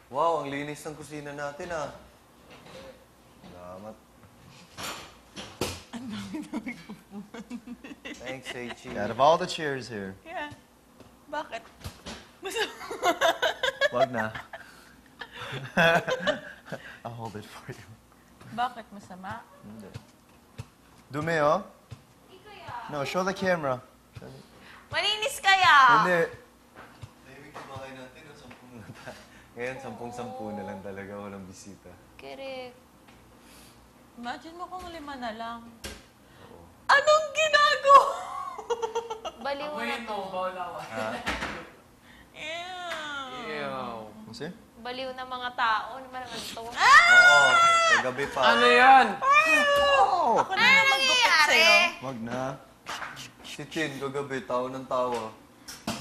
Wow, ang linis ng kusina natin, ah. Salamat. Thanks, Seichi. Out of all the chairs here. Yeah. Bakit? Wag na. I'll hold it for you. Bakit masama? Hindi. Dumi, oh. No, show the camera. Malinis kaya? Hindi. Tahimik yung bahay natin, no? 10 na tayo. Ngayon, 10-10 na lang talaga. Walang bisita. Correct. Imagine mo kung 5 na lang. Anong ginagawa? Baliw na to. Ew. See? Baliw na mga tao. Ano ba naman to? Oo, kagabi pa. Ano yan? Ako na lang magbukit sa'yo. Wag na. Si Chin, kagabi, tawa ng tawa.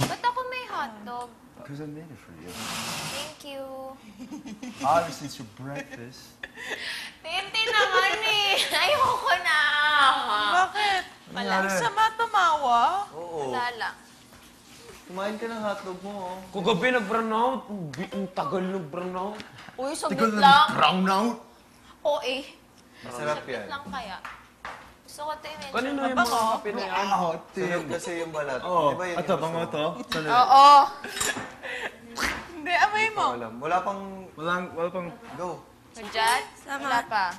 Ba't ako may hotdog? Because I made it for you. Thank you. Obviously, it's your breakfast. Tintin naman eh. Ayoko na. Bakit? Wala. Ang sama tumawa. Oo. Wala lang. Kumain ka ng hotdog mo, oh. Kagabi nag-brown out. Ang tagal nag-brown out. Uy, saglit lang. Brown out? Oo eh. Masarap Saglit yan. lang kaya. Gusto ko ito i-mention. Kanino yung Mabango? mga kape na yan? Sunog kasi yung balat. Oh, Di ba yun ito, yung bango gusto to. mo? Oo. Hindi, amay mo. Wala. Wala pang... Wala pang... Go. Sajad? Wala pa.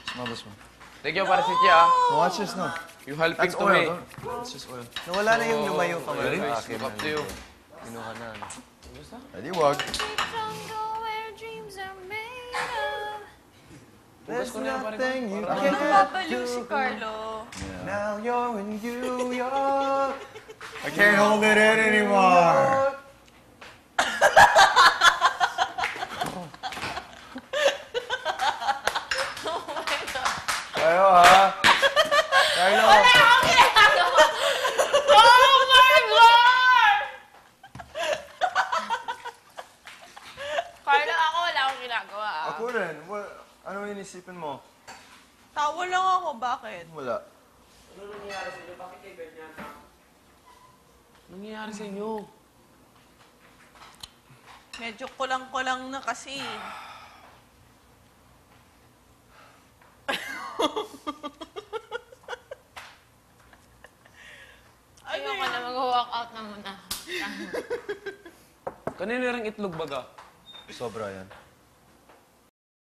Smell this one. Thank you para si Chia. Watch this now. You helping That's to oil. me. It's just oil. Nawala na yung lumayo ka mo Really? sa akin. Look up to you. Kinuha na. ano. Ready, wag. Jungle where dreams are made of. There's ko na yan, pare ko. nothing you Ano can't babaliw si do. Carlo? Now you're in New York. I can't hold it in anymore. Kayo, ha? Carlo. Oh my God! Carlo, ako wala akong ginagawa. Ako rin. Ano inisipin mo? Tawa lang ako, bakit? Wala. Ano nangyayari sa inyo? Bakit kayo ganyan? Nangyayari sa inyo? Medyo kulang-kulang na kasi. Ayoko na mag-walk out na muna. Kanino rin itlog baga? Sobra yan.